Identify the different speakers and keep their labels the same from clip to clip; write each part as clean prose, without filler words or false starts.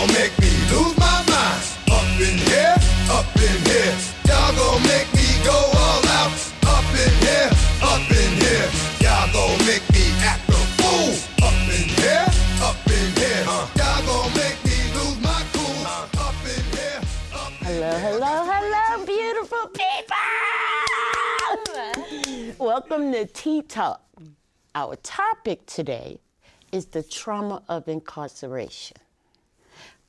Speaker 1: gon' make me lose my mind. Up in here, up in here. Y'all gon' make me go all out. Up in here, up in here. Y'all gon' make me act a fool. Up in here, up in here. Y'all gon' make me lose my cool. Up in here, up in here.
Speaker 2: Hello, beautiful people! Welcome to Tea Talk. Our topic today is the trauma of incarceration.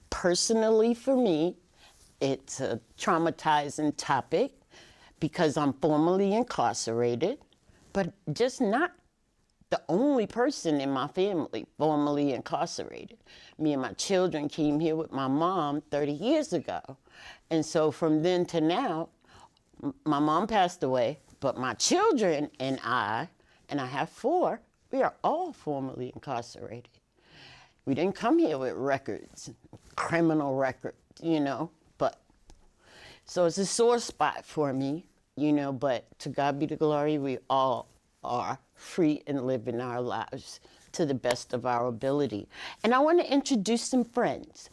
Speaker 2: Personally, for me, it's a traumatizing topic because I'm formerly incarcerated, but just not the only person in my family formerly incarcerated. Me and my children came here with my mom 30 years ago. And so from then to now, my mom passed away, but my children and I have 4, we are all formerly incarcerated. We didn't come here with records, criminal records, but so it's a sore spot for me, but to God be the glory, we all are free and living our lives to the best of our ability. And I want to introduce some friends.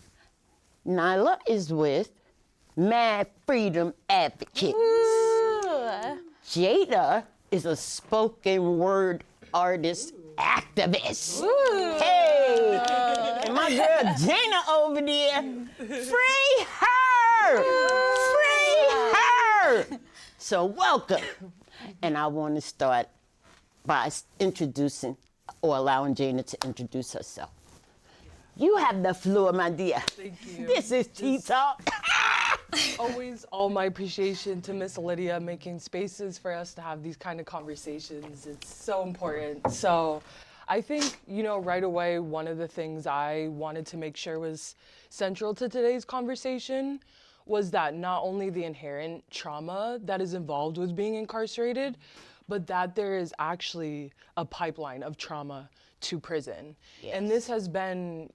Speaker 2: Neilah is with MadFreedom Advocates. Jadah is a spoken word artist activist. Hey! And my girl Jayna over there, free her! Free her! So welcome. And I want to start by introducing or allowing Jayna to introduce herself. You have the floor, my dear.
Speaker 3: Thank you.
Speaker 2: This is Tea Talk.
Speaker 3: Always all my appreciation to Miss Lydia making spaces for us to have these kind of conversations. It's so important. So I think, right away, one of the things I wanted to make sure was central to today's conversation was that not only the inherent trauma that is involved with being incarcerated, but that there is actually a pipeline of trauma to prison.
Speaker 2: Yes.
Speaker 3: And this has been,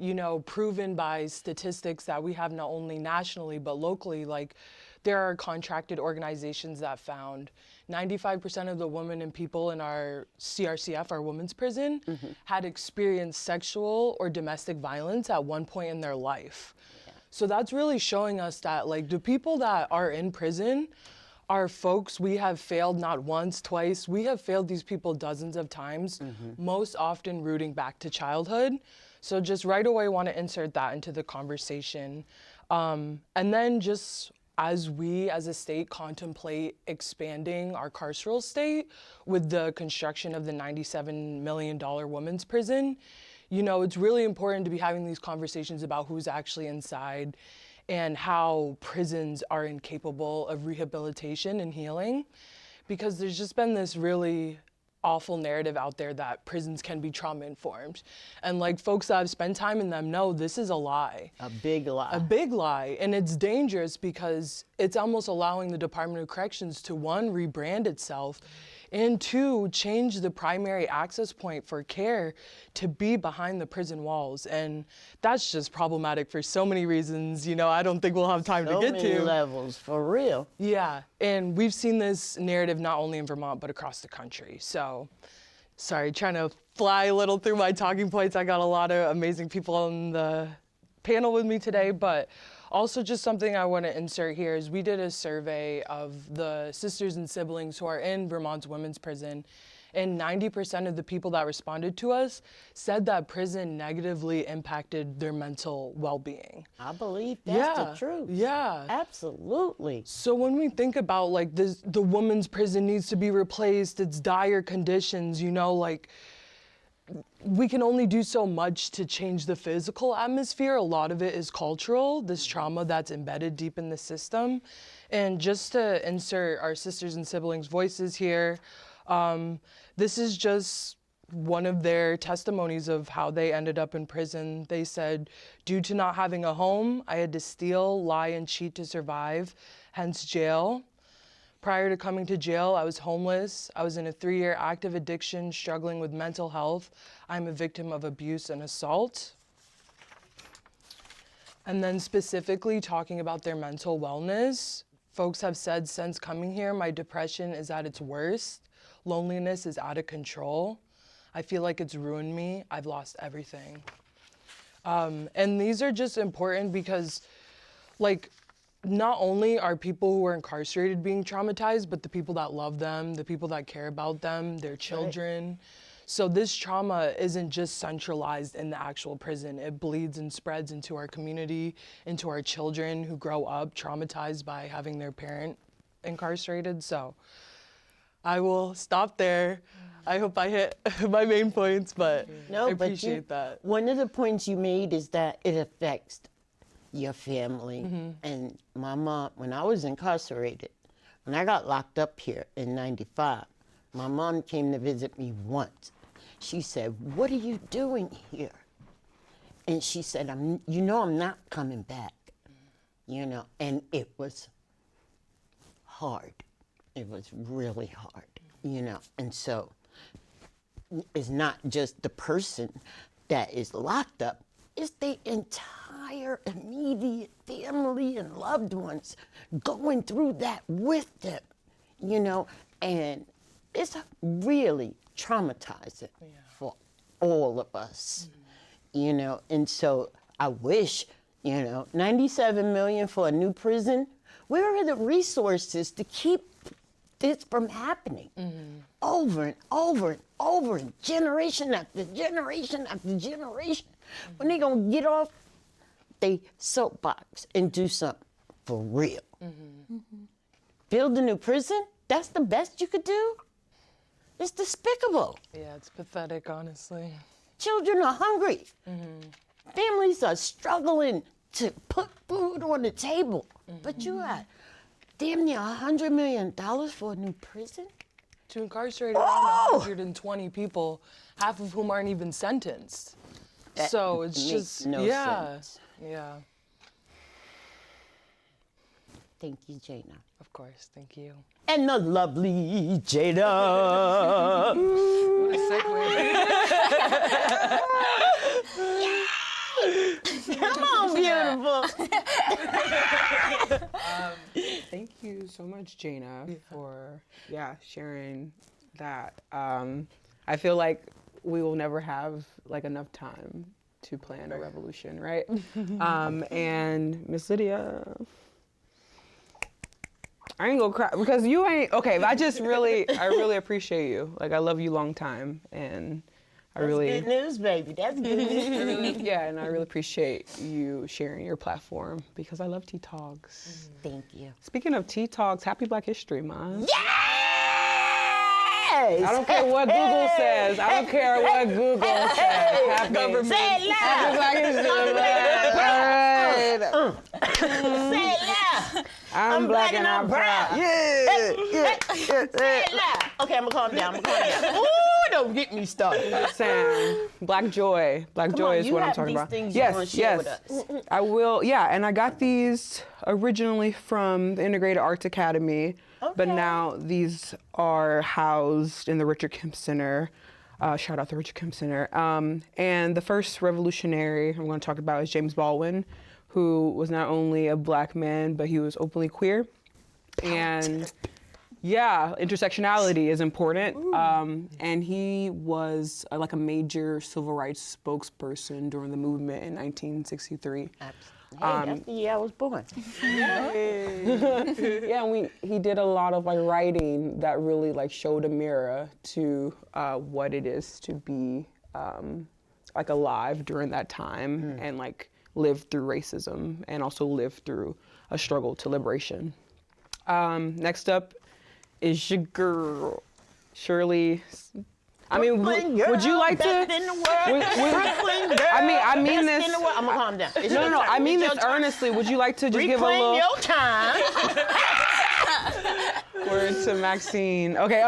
Speaker 3: proven by statistics that we have not only nationally, but locally. Like, there are contracted organizations that found 95% of the women and people in our CRCF, our women's prison, had experienced sexual or domestic violence at one point in their life. Yeah. So that's really showing us that, the people that are in prison are folks we have failed not once, twice. We have failed these people dozens of times, most often rooting back to childhood. So just right away want to insert that into the conversation. And then just as we as a state contemplate expanding our carceral state with the construction of the $97 million women's prison, it's really important to be having these conversations about who's actually inside and how prisons are incapable of rehabilitation and healing, because there's just been this really awful narrative out there that prisons can be trauma-informed. And folks that have spent time in them know this is a lie.
Speaker 2: A big lie.
Speaker 3: A big lie. And it's dangerous because it's almost allowing the Department of Corrections to, 1, rebrand itself, and 2, change the primary access point for care to be behind the prison walls. And that's just problematic for so many reasons, I don't think we'll have time to get to.
Speaker 2: So many levels, for real.
Speaker 3: Yeah, and we've seen this narrative not only in Vermont, but across the country. So, sorry, trying to fly a little through my talking points. I got a lot of amazing people on the panel with me today, but also just something I want to insert here is we did a survey of the sisters and siblings who are in Vermont's women's prison, and 90% of the people that responded to us said that prison negatively impacted their mental well-being.
Speaker 2: I believe that's the truth.
Speaker 3: Yeah.
Speaker 2: Absolutely.
Speaker 3: So when we think about the women's prison needs to be replaced, it's dire conditions, we can only do so much to change the physical atmosphere. A lot of it is cultural, this trauma that's embedded deep in the system. And just to insert our sisters and siblings' voices here, this is just one of their testimonies of how they ended up in prison. They said, due to not having a home, I had to steal, lie, and cheat to survive, hence jail. Prior to coming to jail, I was homeless. I was in a 3-year active addiction, struggling with mental health. I'm a victim of abuse and assault. And then specifically talking about their mental wellness, folks have said since coming here, my depression is at its worst. Loneliness is out of control. I feel like it's ruined me. I've lost everything. And these are just important because, like, not only are people who are incarcerated being traumatized, but the people that love them, the people that care about them, their children. Right. So this trauma isn't just centralized in the actual prison. It bleeds and spreads into our community, into our children who grow up traumatized by having their parent incarcerated. So I will stop there. I hope I hit my main points, but I appreciate that.
Speaker 2: One of the points you made is that it affects your family. And my mom, when I was incarcerated, when I got locked up here in '95, my mom came to visit me once. She said, "What are you doing here?" And she said, I'm not coming back, and it was hard. It was really hard, and so it's not just the person that is locked up, it's the entire immediate family and loved ones going through that with them, and it's really traumatizing for all of us, and so I wish, $97 million for a new prison. Where are the resources to keep this from happening over and over and over, generation after generation after generation? When they gonna get off they soapbox and do something for real? Build a new prison? That's the best you could do? It's despicable.
Speaker 3: Yeah, it's pathetic, honestly.
Speaker 2: Children are hungry. Families are struggling to put food on the table. But you got damn near $100 million for a new prison?
Speaker 3: To incarcerate around 120 people, half of whom aren't even sentenced.
Speaker 2: That
Speaker 3: so it's
Speaker 2: makes
Speaker 3: just,
Speaker 2: no sense.
Speaker 3: Yeah.
Speaker 2: Thank you, Jayna.
Speaker 3: Of course, thank you.
Speaker 2: And the lovely Jadah. Come on, beautiful.
Speaker 4: Thank you so much, Jayna, for sharing that. I feel like we will never have enough time to plan a revolution, right? And Miss Lydia, I ain't gonna cry because you ain't okay. But I really appreciate you. I love you long time, and
Speaker 2: That's good news, baby. That's good news.
Speaker 4: And I really appreciate you sharing your platform because I love Tea Talks.
Speaker 2: Thank you.
Speaker 4: Speaking of Tea Talks, happy Black History Month.
Speaker 2: Yes!
Speaker 4: I don't care what Google says. I don't care what Google says. Happy
Speaker 2: Say it loud.
Speaker 4: Black History Month. All right.
Speaker 2: Say it loud.
Speaker 4: I'm black and I'm proud.
Speaker 2: Say it loud. Okay, I'm gonna calm down. Ooh, don't get me started.
Speaker 4: Sam, Black Joy. Black Joy is what I'm talking about.
Speaker 2: Things you wanna share with us.
Speaker 4: I will. Yeah, and I got these originally from the Integrated Arts Academy, but now these are housed in the Richard Kemp Center. Shout out the Richard Kemp Center. And the first revolutionary I'm going to talk about is James Baldwin, who was not only a Black man, but he was openly queer. And intersectionality is important. And he was a major civil rights spokesperson during the movement in 1963.
Speaker 2: That's the year I was born.
Speaker 4: And he did a lot of writing that really showed a mirror to what it is to be alive during that time and live through racism and also live through a struggle to liberation. Next up is your girl, Shirley. I mean, would you like to?
Speaker 2: Brooklyn girl,
Speaker 4: I mean this.
Speaker 2: I'm gonna calm down.
Speaker 4: No. I mean this earnestly. Would you like to just give a little?
Speaker 2: Reclaim your time.
Speaker 4: Word to Maxine. Okay.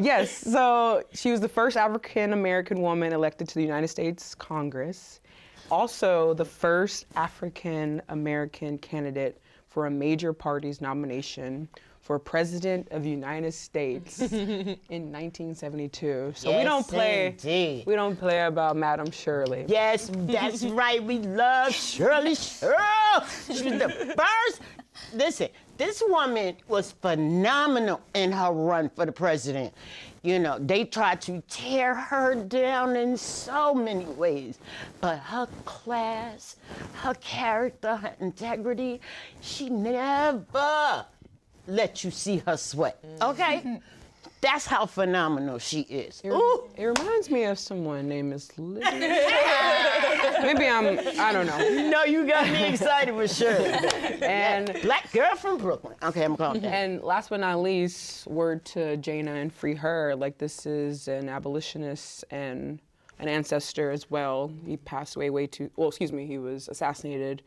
Speaker 4: Yes. So she was the first African American woman elected to the United States Congress. Also, the first African American candidate for a major party's nomination for President of the United States in 1972. So
Speaker 2: yes,
Speaker 4: we don't play.
Speaker 2: Indeed.
Speaker 4: We don't play about Madam Shirley.
Speaker 2: Yes, that's right. We love Shirley. She was the first. Listen, This woman was phenomenal in her run for the president. You know, they tried to tear her down in so many ways, but her class, her character, her integrity, she never let you see her sweat, okay? That's how phenomenal she is.
Speaker 4: It reminds me of someone named Miss Lydia. Maybe I don't know.
Speaker 2: No, you got me excited for sure.
Speaker 4: And
Speaker 2: Black girl from Brooklyn. Okay, I'm calling that.
Speaker 4: And last but not least, word to Jayna and free her. Like, this is an abolitionist and an ancestor as well. He passed away he was assassinated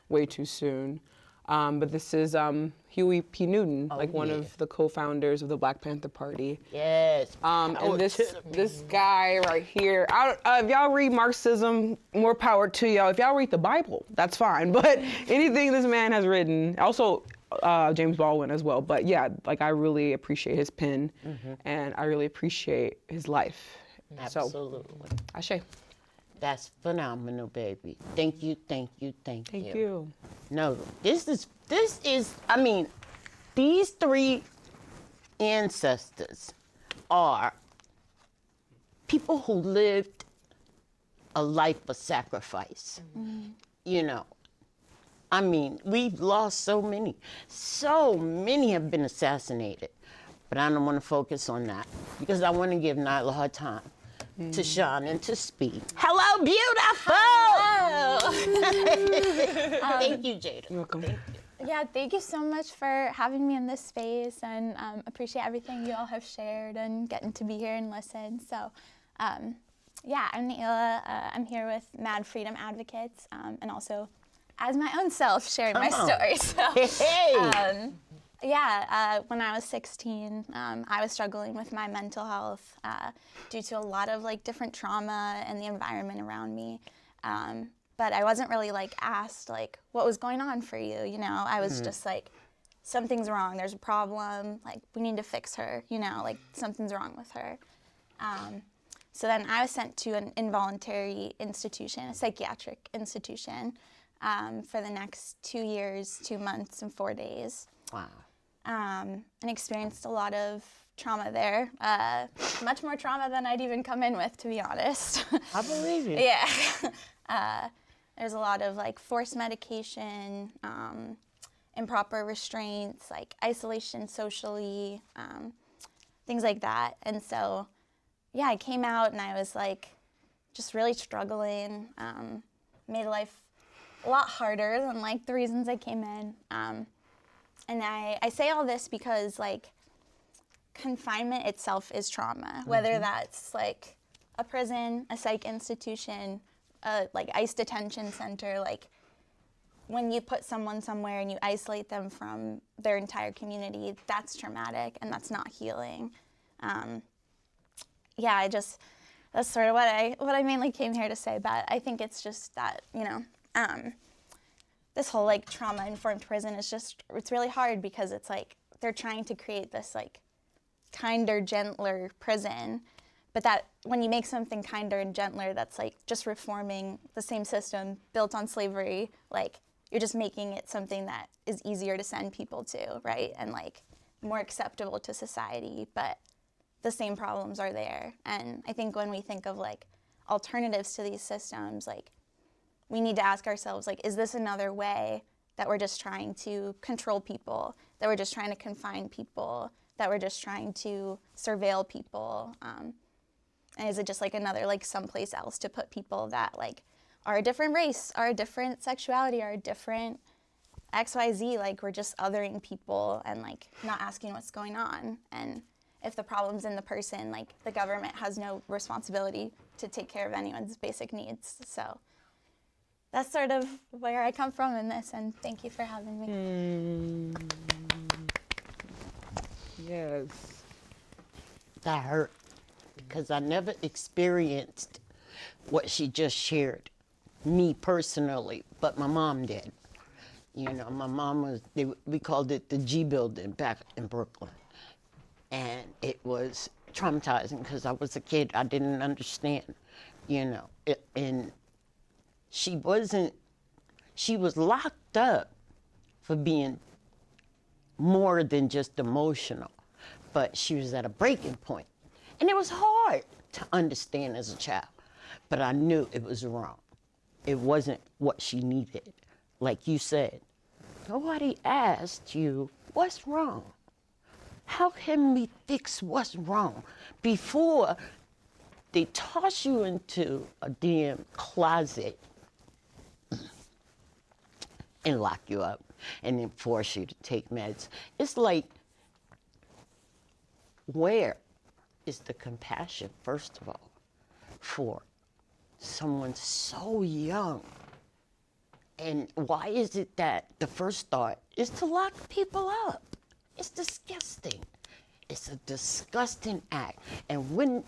Speaker 4: way too soon. But this is Huey P. Newton, one of the co-founders of the Black Panther Party.
Speaker 2: Yes.
Speaker 4: And this guy right here, if y'all read Marxism, more power to y'all. If y'all read the Bible, that's fine. But anything this man has written, also James Baldwin as well. But yeah, like, I really appreciate his pen, and I really appreciate his life.
Speaker 2: Absolutely.
Speaker 4: So, Ashe.
Speaker 2: That's phenomenal, baby. Thank you, thank you, thank you.
Speaker 4: Thank you.
Speaker 2: No, this is, I mean, these three ancestors are people who lived a life of sacrifice. You know, I mean, we've lost so many. So many have been assassinated. But I don't want to focus on that because I want to give Neilah her time to shine and to speak. Hello, beautiful!
Speaker 5: Hello!
Speaker 2: Thank you, Jadah.
Speaker 4: You're welcome.
Speaker 5: Yeah, thank you so much for having me in this space, and appreciate everything you all have shared and getting to be here and listen. So, yeah, I'm Neilah. I'm here with MadFreedom Advocates, and also as my own self sharing my story. So, yeah, when I was 16, I was struggling with my mental health due to a lot of different trauma and the environment around me. But I wasn't really asked what was going on for you, you know? I was just something's wrong, there's a problem, we need to fix her, you know, something's wrong with her. So then I was sent to an involuntary institution, a psychiatric institution, for the next 2 years, 2 months, and 4 days.
Speaker 2: Wow.
Speaker 5: And experienced a lot of trauma there. Much more trauma than I'd even come in with, to be honest.
Speaker 2: I believe you.
Speaker 5: Yeah. There's a lot of forced medication, improper restraints, isolation socially, things like that. And so, yeah, I came out and I was just really struggling, made life a lot harder than the reasons I came in. And I say all this because confinement itself is trauma, whether that's a prison, a psych institution, ICE detention center. When you put someone somewhere and you isolate them from their entire community, that's traumatic and that's not healing. Yeah, that's sort of what I mainly came here to say. But I think it's just that, you know, this whole trauma-informed prison is it's really hard because it's they're trying to create this kinder, gentler prison, but that when you make something kinder and gentler, that's just reforming the same system built on slavery, you're just making it something that is easier to send people to, right? And more acceptable to society, but the same problems are there. And I think when we think of alternatives to these systems, we need to ask ourselves, is this another way that we're just trying to control people, that we're just trying to confine people, that we're just trying to surveil people? And is it just another someplace else to put people that are a different race, are a different sexuality, are a different XYZ? We're just othering people and not asking what's going on. And if the problem's in the person, the government has no responsibility to take care of anyone's basic needs. So that's sort of where I come from in this, and thank you for having me.
Speaker 4: Yes.
Speaker 2: That hurt because I never experienced what she just shared, me personally, but my mom did. You know, my mom we called it the G building back in Brooklyn. And it was traumatizing because I was a kid, I didn't understand, you know, and she was locked up for being more than just emotional, but she was at a breaking point. And it was hard to understand as a child, but I knew it was wrong. It wasn't what she needed. Like you said, nobody asked you what's wrong. How can we fix what's wrong before they toss you into a damn closet and lock you up and then force you to take meds? It's like, where is the compassion, first of all, for someone so young? And why is it that the first thought is to lock people up? It's disgusting. It's a disgusting act. And when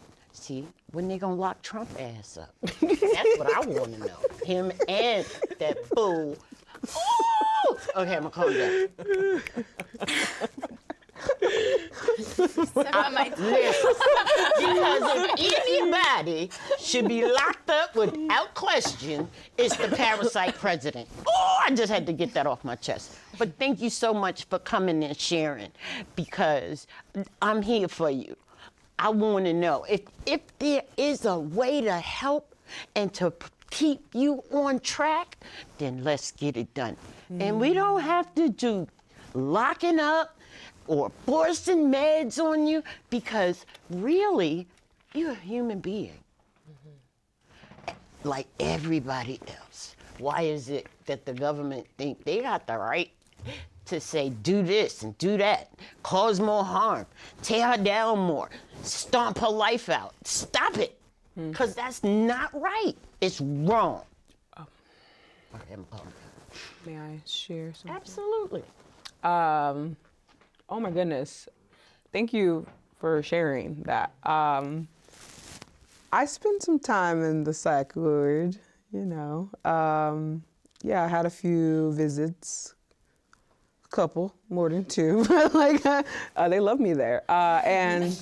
Speaker 2: they gonna lock Trump ass up? That's what I wanna know. Him and that fool. Ooh! Okay, I'm gonna calm down. Listen, because if anybody should be locked up without question, it's the parasite president. Oh, I just had to get that off my chest. But thank you so much for coming and sharing, because I'm here for you. I want to know if there is a way to help and to keep you on track, then let's get it done. And we don't have to do locking up or forcing meds on you, because really, you're a human being. Like everybody else. Why is it that the government think they got the right to say, do this and do that, cause more harm, tear her down more, stomp her life out? Stop it, because that's not right. It's wrong.
Speaker 4: Oh.
Speaker 2: Okay, I'm calling.
Speaker 4: May I share something?
Speaker 2: Absolutely.
Speaker 4: Oh my goodness. Thank you for sharing that. I spent some time in the psych ward, you know. Yeah, I had a few visits, a couple, more than two, but like, they love me there. And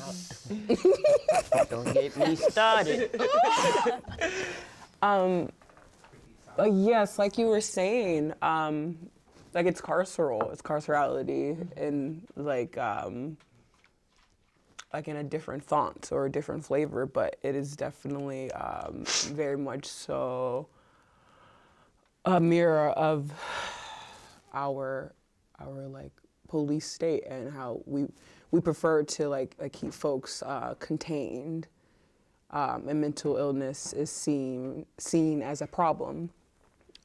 Speaker 2: Don't get me started.
Speaker 4: yes, like you were saying, like it's carcerality, and like in a different font or a different flavor, but it is definitely very much so a mirror of our like police state and how we prefer to like keep folks contained, and mental illness is seen as a problem.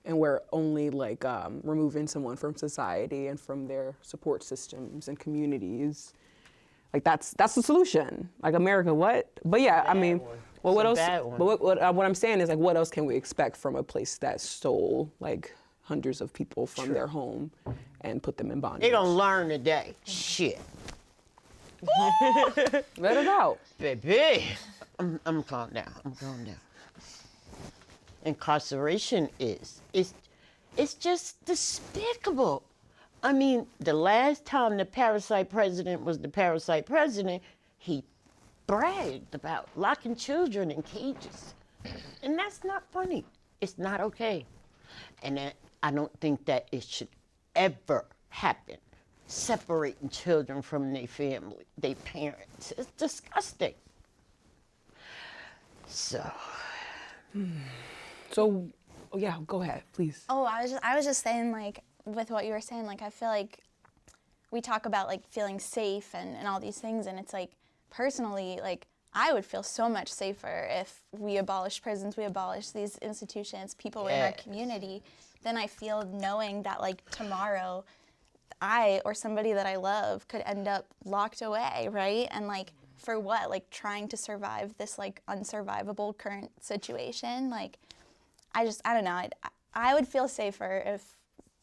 Speaker 4: And we're only like removing someone from society and from their support systems and communities. Like that's the solution. Like America, what? But yeah, I mean, well, what else? But what I'm saying is like, what else can we expect from a place that stole like hundreds of people from their home and put them in bondage?
Speaker 2: They gonna learn today. Shit.
Speaker 4: Let it out,
Speaker 2: Baby. I'm calm down. I'm calm down. Incarceration it's just despicable. I mean, the last time the parasite president was the parasite president, he bragged about locking children in cages. And that's not funny. It's not okay. And I don't think that it should ever happen. Separating children from their family, their parents. It's disgusting. So
Speaker 4: yeah, go ahead, please.
Speaker 5: Oh, I was just saying, like, with what you were saying, like, I feel like we talk about, like, feeling safe and all these things, and it's like, personally, like, I would feel so much safer if we abolished prisons, we abolished these institutions, people were in our community, than I feel knowing that, like, tomorrow I or somebody that I love could end up locked away, right? And, like, for what? Like, trying to survive this, like, unsurvivable current situation? Like, I don't know. I would feel safer if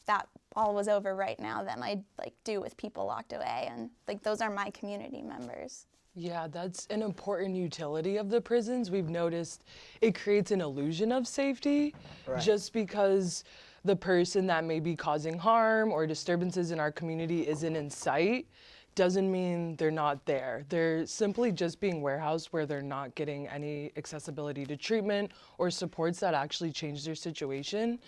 Speaker 5: that all was over right now than I like do with people locked away, and like those are my community members.
Speaker 3: Yeah, that's an important utility of the prisons. We've noticed it creates an illusion of safety, just because the person that may be causing harm or disturbances in our community isn't in sight doesn't mean they're not there. They're simply just being warehoused where they're not getting any accessibility to treatment or supports that actually change their situation.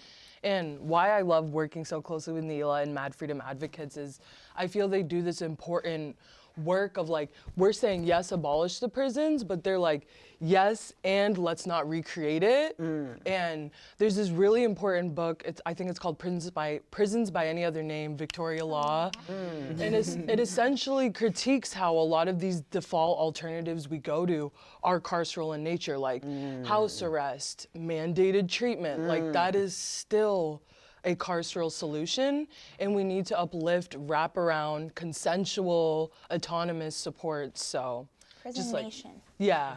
Speaker 3: And why I love working so closely with Neilah and MadFreedom Advocates is I feel they do this important work of like, we're saying yes, abolish the prisons, but they're like, yes, and let's not recreate it. And there's this really important book, I think it's called Prisons by Any Other Name, Victoria Law. And it essentially critiques how a lot of these default alternatives we go to are carceral in nature, like house arrest, mandated treatment, like that is still a carceral solution, and we need to uplift wraparound, consensual, autonomous support. So,
Speaker 5: Prison
Speaker 3: just like,
Speaker 5: nation.
Speaker 3: yeah,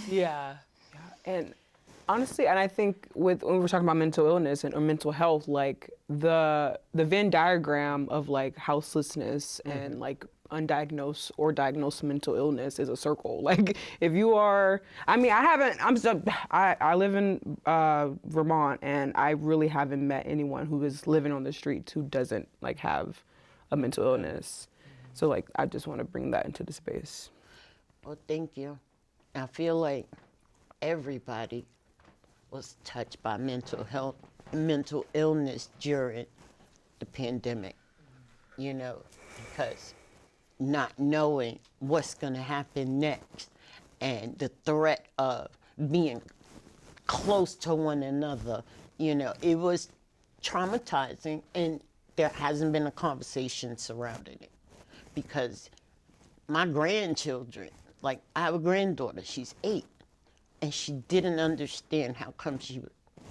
Speaker 5: Yeah.
Speaker 4: And honestly, and I think when we're talking about mental illness or mental health, like the Venn diagram of like houselessness and like undiagnosed or diagnosed mental illness is a circle. Like if you are, I mean, I live in Vermont, and I really haven't met anyone who is living on the streets who doesn't like have a mental illness. So like, I just want to bring that into the space.
Speaker 2: Well, thank you. I feel like everybody was touched by mental illness during the pandemic, you know, because not knowing what's going to happen next and the threat of being close to one another, you know, it was traumatizing, and there hasn't been a conversation surrounding it. Because my grandchildren, like I have a granddaughter, she's 8, and she didn't understand how come she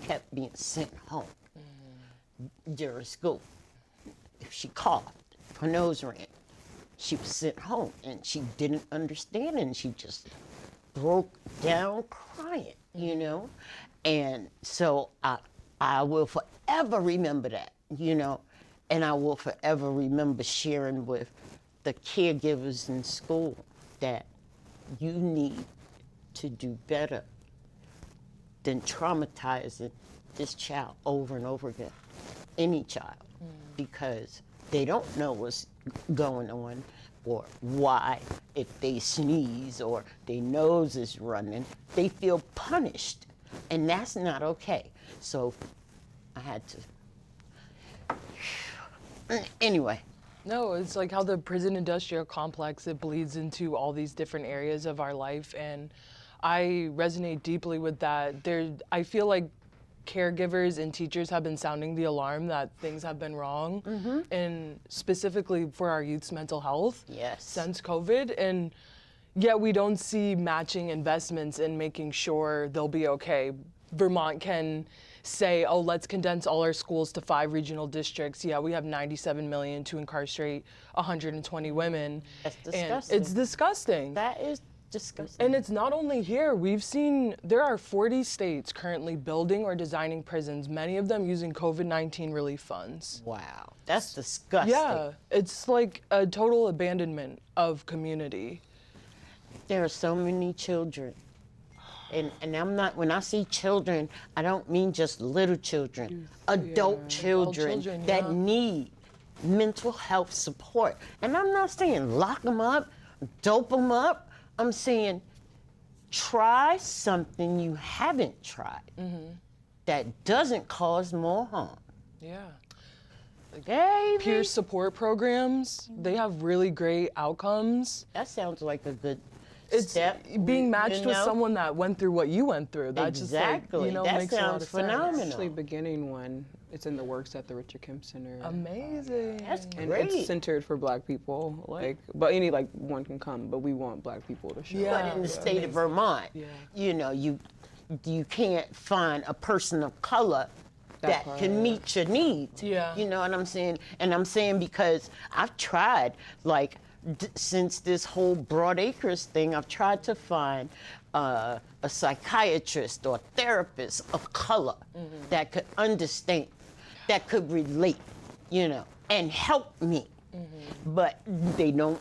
Speaker 2: kept being sent home during school. If she coughed, if her nose ran, she was sent home, and she didn't understand, and she just broke down crying, you know? And so I will forever remember that, you know? And I will forever remember sharing with the caregivers in school that you need to do better than traumatizing this child over and over again, any child, because they don't know what's going on or why. If they sneeze or their nose is running, they feel punished, and that's not okay. So I had to, anyway.
Speaker 3: No, it's like how the prison industrial complex, it bleeds into all these different areas of our life, and I resonate deeply with that. I feel like caregivers and teachers have been sounding the alarm that things have been wrong, and specifically for our youth's mental health since COVID, and yet we don't see matching investments in making sure they'll be okay. Vermont can say, oh, let's condense all our schools to 5 regional districts. Yeah, we have 97 million to incarcerate 120 women.
Speaker 2: That's disgusting.
Speaker 3: And it's disgusting.
Speaker 2: That is disgusting.
Speaker 3: And it's not only here. We've seen there are 40 states currently building or designing prisons, many of them using COVID-19 relief funds.
Speaker 2: Wow, that's disgusting.
Speaker 3: Yeah, it's like a total abandonment of community.
Speaker 2: There are so many children. And I'm not, when I say children, I don't mean just little children, adult children that need mental health support. And I'm not saying lock them up, dope them up. I'm saying try something you haven't tried that doesn't cause more harm.
Speaker 3: Yeah.
Speaker 2: Baby.
Speaker 3: Peer support programs, they have really great outcomes.
Speaker 2: That sounds like a good step.
Speaker 3: Being matched
Speaker 2: you
Speaker 3: with
Speaker 2: know?
Speaker 3: someone that went through what you went through. That
Speaker 2: Exactly.
Speaker 3: just like,
Speaker 2: That
Speaker 3: makes a lot
Speaker 2: sounds
Speaker 3: of
Speaker 2: phenomenal.
Speaker 3: sense.
Speaker 4: Actually beginning one. It's in the works at the Richard Kemp Center.
Speaker 3: Amazing.
Speaker 2: That's
Speaker 4: And
Speaker 2: great.
Speaker 4: it's centered for Black people, like, but any like one can come, but we want Black people to show
Speaker 3: Yeah.
Speaker 4: up.
Speaker 2: But in the state of Vermont, you know, you can't find a person of color that
Speaker 4: part.
Speaker 2: can meet your needs.
Speaker 3: Yeah.
Speaker 2: You know what I'm saying? And I'm saying because I've tried, like, since this whole Broadacres thing, I've tried to find a psychiatrist or therapist of color that could understand, that could relate, you know, and help me. But they don't.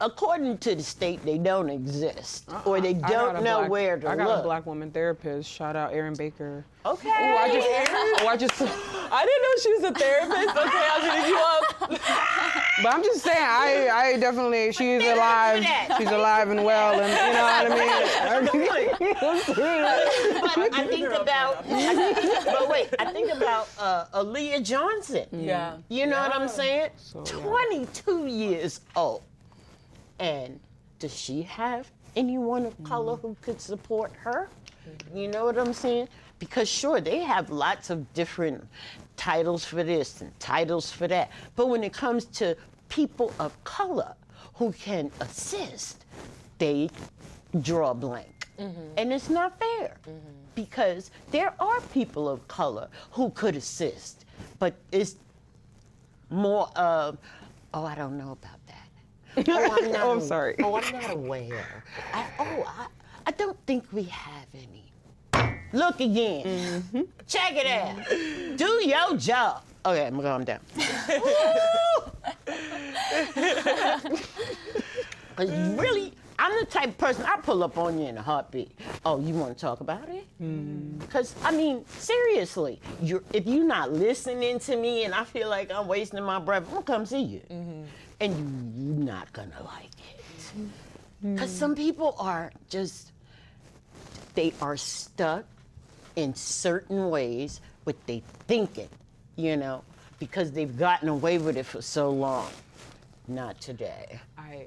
Speaker 2: According to the state, they don't exist, or they don't know where to
Speaker 4: I
Speaker 2: look.
Speaker 4: got a Black woman therapist. Shout out Erin Baker.
Speaker 2: Okay.
Speaker 3: I didn't know she was a therapist. Okay, I'll hit you up.
Speaker 4: But I'm just saying, I definitely, she's alive. She's alive and well, and you know what I mean?
Speaker 2: But I think about Aaliyah Johnson.
Speaker 3: Yeah.
Speaker 2: You know what I'm saying? 22 years old. And does she have anyone of color who could support her? You know what I'm saying? Because sure, they have lots of different titles for this and titles for that. But when it comes to people of color who can assist, they draw a blank. And it's not fair because there are people of color who could assist, but it's more of, oh, I don't know about that. Oh,
Speaker 4: I'm sorry.
Speaker 2: Oh, I'm not aware. I don't think we have any. Look again. Check it out. Do your job. Okay, I'm gonna calm down. Really, I'm the type of person, I pull up on you in a heartbeat. Oh, you want to talk about it? Because, I mean, seriously, if you're not listening to me and I feel like I'm wasting my breath, I'm going to come see you. And you're not going to like it. Because some people are just, they are stuck in certain ways with they thinking, you know, because they've gotten away with it for so long. Not today.
Speaker 4: I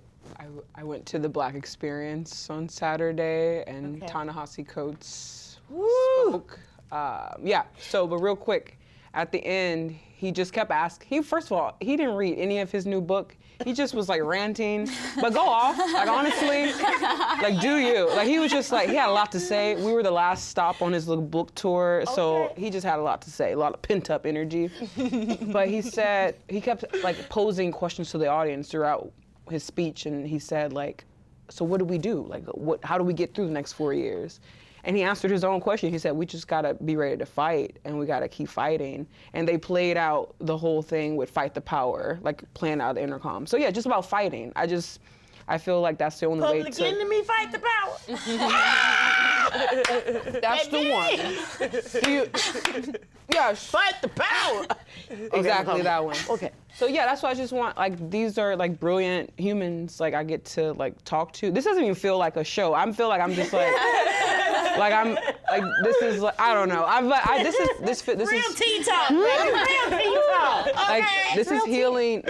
Speaker 4: went to the Black Experience on Saturday, and Ta-Nehisi Coates spoke. But real quick, at the end, he just kept asking. First of all, he didn't read any of his new book. He just was like ranting, but go off. Like honestly, like do you? Like he was just like, he had a lot to say. We were the last stop on his little book tour, so he just had a lot to say, a lot of pent up energy. But he said, he kept like posing questions to the audience throughout his speech, and he said like, so what do we do? Like how do we get through the next 4 years? And he answered his own question. He said, we just gotta be ready to fight, and we gotta keep fighting. And they played out the whole thing with Fight the Power, like playing out the intercom. So yeah, just about fighting. I feel like that's the only way to.
Speaker 2: Public Enemy, Fight the Power.
Speaker 4: That's the one. Yes.
Speaker 2: Fight the Power.
Speaker 4: Exactly that one.
Speaker 2: Okay.
Speaker 4: So yeah, that's why I just want, like, these are like brilliant humans, like I get to like talk to. This doesn't even feel like a show. I feel like I'm just like, like I'm like this is like, I don't know. This is
Speaker 2: Real tea talk, baby. Real tea talk. Okay.
Speaker 4: Like this is healing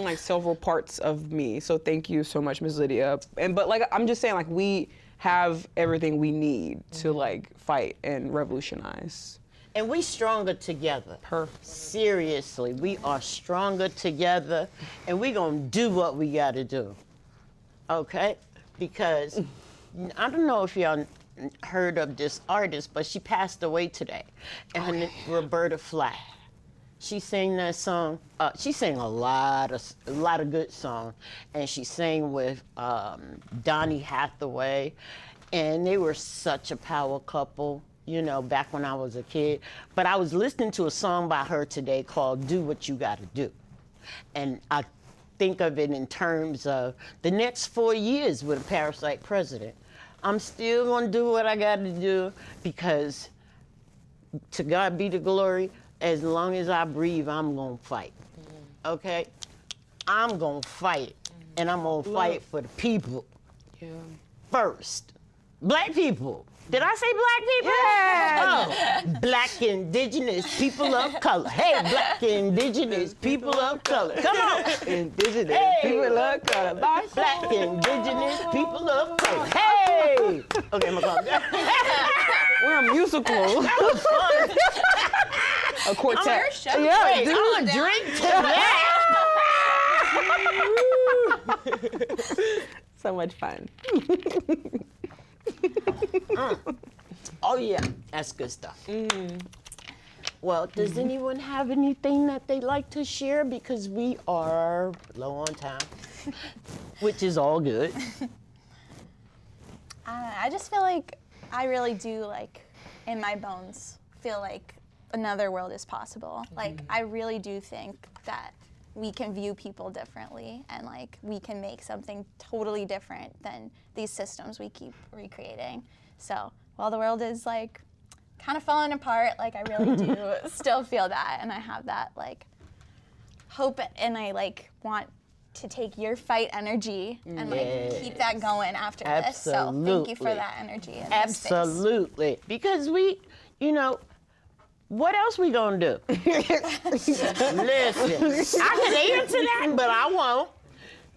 Speaker 4: like several parts of me. So thank you so much, Ms. Lydia. But like I'm just saying, like we have everything we need to like fight and revolutionize.
Speaker 2: And we stronger together.
Speaker 4: Perfect.
Speaker 2: Seriously, we are stronger together, and we gonna do what we gotta do. Okay? Because I don't know if y'all heard of this artist, but she passed away today. And her name Roberta Flack. She sang that song. She sang a lot of good songs, and she sang with Donny Hathaway, and they were such a power couple. You know, back when I was a kid. But I was listening to a song by her today called Do What You Gotta Do. And I think of it in terms of the next 4 years with a parasite president. I'm still gonna do what I gotta do because to God be the glory, as long as I breathe, I'm gonna fight, okay? I'm gonna fight, and I'm gonna fight for the people first. Black people. Did I say black people?
Speaker 4: Yeah.
Speaker 2: Oh, black indigenous people of color. Hey, black indigenous people of color. Come on.
Speaker 4: Indigenous
Speaker 2: people
Speaker 4: of color.
Speaker 2: Black indigenous people of color. Hey. Okay, I'm gonna calm down.
Speaker 4: We're a musical.
Speaker 2: That was fun.
Speaker 4: A quartet.
Speaker 2: Yeah, wait, I'm gonna drink to that.
Speaker 4: So much fun.
Speaker 2: Oh yeah, that's good stuff. Well, does anyone have anything that they'd like to share? Because we are low on time, which is all good.
Speaker 5: I just feel like I really do, like, in my bones, feel like another world is possible. Like, I really do think that we can view people differently, and like we can make something totally different than these systems we keep recreating. So while the world is like kind of falling apart, like I really do still feel that, and I have that like hope and I like want to take your fight energy and like keep that going after this. So thank you for that energy. In this space.
Speaker 2: Absolutely. Because we, you know, what else we gonna do? Listen, I could answer that, but I won't.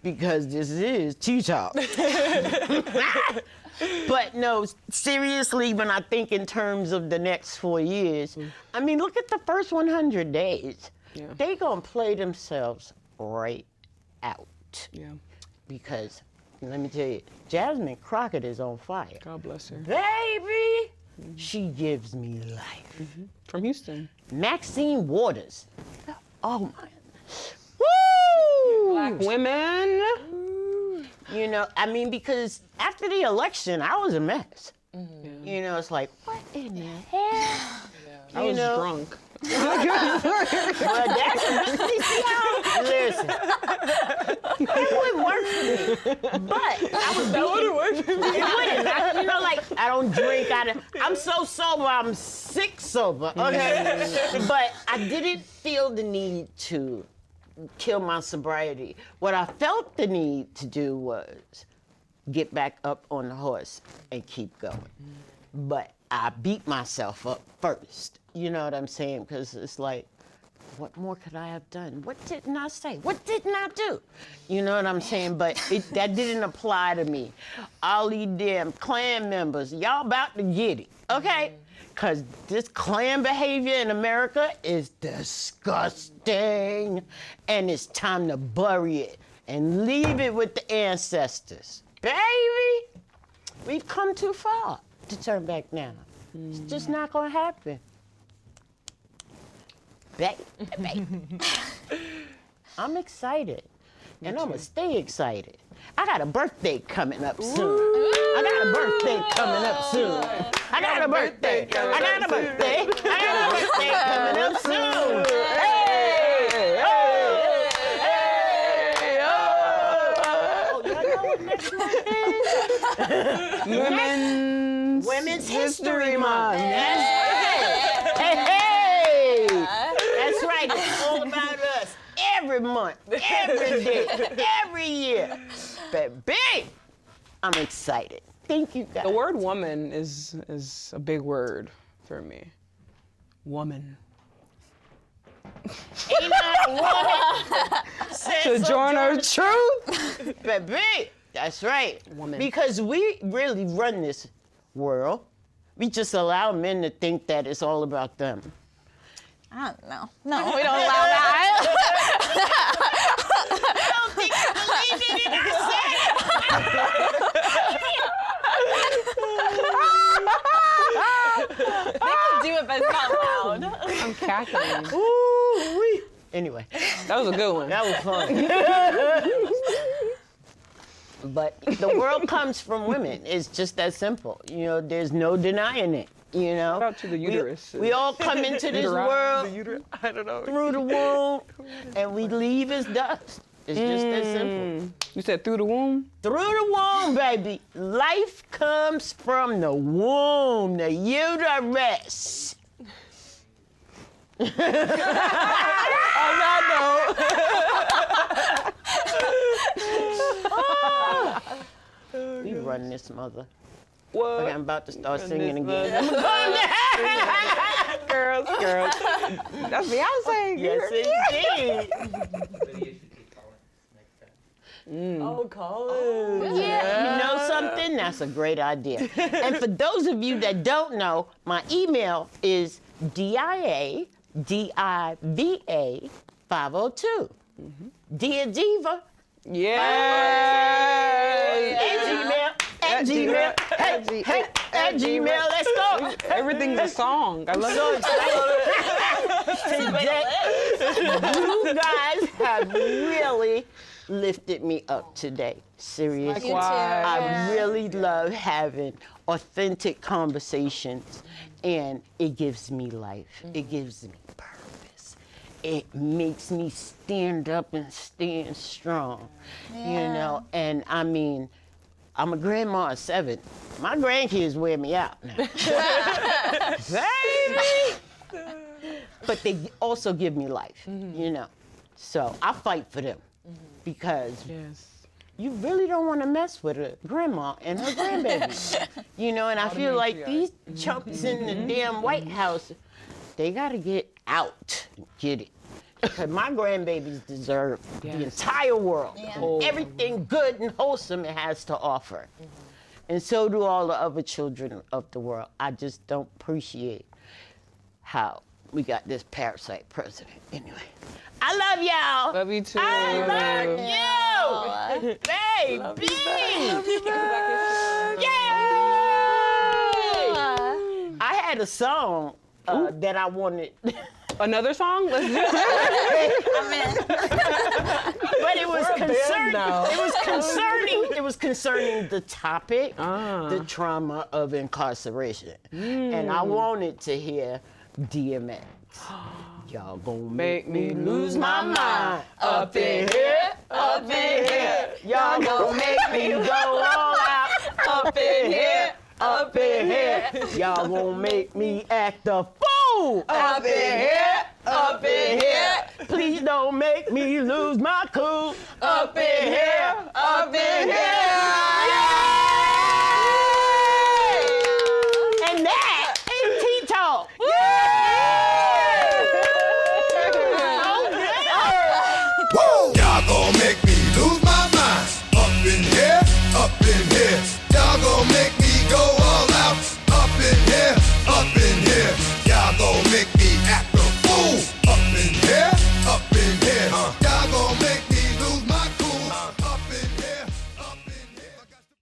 Speaker 2: Because this is Tea Talk. But no, seriously, when I think in terms of the next 4 years, I mean, look at the first 100 days.
Speaker 4: Yeah.
Speaker 2: They gonna play themselves right out.
Speaker 4: Yeah.
Speaker 2: Because, let me tell you, Jasmine Crockett is on fire.
Speaker 4: God bless her.
Speaker 2: Baby, she gives me life.
Speaker 4: From Houston.
Speaker 2: Maxine Waters. Oh my. Woo!
Speaker 4: Black women.
Speaker 2: You know, I mean, because after the election, I was a mess. You know, it's like, what in the hell?
Speaker 4: I was drunk.
Speaker 2: Well, that's, you see how, listen, it wouldn't work for me. But I was that wouldn't work for me. It wouldn't. You know, like, I don't drink. I'm so sober, I'm sick sober, okay? But I didn't feel the need to kill my sobriety. What I felt the need to do was get back up on the horse and keep going. But I beat myself up first. You know what I'm saying? Because it's like, what more could I have done? What didn't I say? What didn't I do? You know what I'm saying? But that didn't apply to me. All these damn Klan members, y'all about to get it, okay? Because this Klan behavior in America is disgusting. And it's time to bury it and leave it with the ancestors. Baby, we've come too far to turn back now. It's just not gonna happen. Baby. I'm excited. And I'm gonna stay excited. I got a birthday coming up soon. I got a birthday coming up soon. I got a birthday. I got a birthday. I got a birthday coming up soon. Hey! Hey! Oh, y'all know what next month is? Women's History Month. That's right. Hey! That's right. It's all about us. Every month, every day, every year. Baby, I'm excited. Thank you, guys.
Speaker 4: The word woman is a big word for me. Woman.
Speaker 2: Ain't I a woman?
Speaker 4: Sojourner Truth.
Speaker 2: Baby, that's right.
Speaker 4: Woman.
Speaker 2: Because we really run this world. We just allow men to think that it's all about them.
Speaker 5: I don't know. No, we don't allow that.
Speaker 2: I don't think you believe it, and I said
Speaker 5: They can do it, but it's not loud.
Speaker 4: I'm cackling.
Speaker 2: it. Ooh-wee. Anyway,
Speaker 4: That was a good one.
Speaker 2: that was fun. But the world comes from women. It's just that simple. You know, there's no denying it. You know,
Speaker 4: Shout out to the uterus.
Speaker 2: We all come into this world
Speaker 4: I don't know.
Speaker 2: through the womb, and we leave as dust. It's just that simple.
Speaker 4: You said through the womb?
Speaker 2: Through the womb, baby. Life comes from the womb, the uterus. On that note. We run this mother.
Speaker 4: What?
Speaker 2: Okay, I'm about to start singing again.
Speaker 4: Girls. That's Beyonce.
Speaker 2: Yes, indeed.
Speaker 3: Oh, Colin.
Speaker 2: Yeah, you know something? That's a great idea. And for those of you that don't know, my email is DIADIVA502. Dear Diva.
Speaker 4: Yeah.
Speaker 2: At Gmail. At Gmail. Let's go.
Speaker 4: Everything's a song. I love it.
Speaker 2: Today, you guys have really lifted me up today. Seriously.
Speaker 5: You too.
Speaker 2: I really love having authentic conversations, and it gives me life. It gives me purpose. It makes me stand up and stand strong, you know? And I mean, I'm a grandma of 7. My grandkids wear me out now. Baby! But they also give me life, you know? So I fight for them because
Speaker 4: Yes.
Speaker 2: you really don't want to mess with a grandma and her grandbaby. You know, and I feel like these chumps in the damn White House, they got to get out, get it. Because my grandbabies deserve the entire world, everything good and wholesome it has to offer. And so do all the other children of the world. I just don't appreciate how we got this parasite president. Anyway, I love y'all.
Speaker 4: Love you too.
Speaker 2: I love you, baby. Yay! I had a song that I wanted.
Speaker 4: Another song? Let's do it.
Speaker 5: I'm in.
Speaker 2: But it was concerning. It was concerning the topic, the trauma of incarceration, and I wanted to hear DMX. Y'all gonna make me lose my mind up in here, up in here. Y'all gonna make me go all out up in here, up in here. Y'all gonna make me act a fool up in here, up in here. Please don't make me lose my cool up in here, up in here.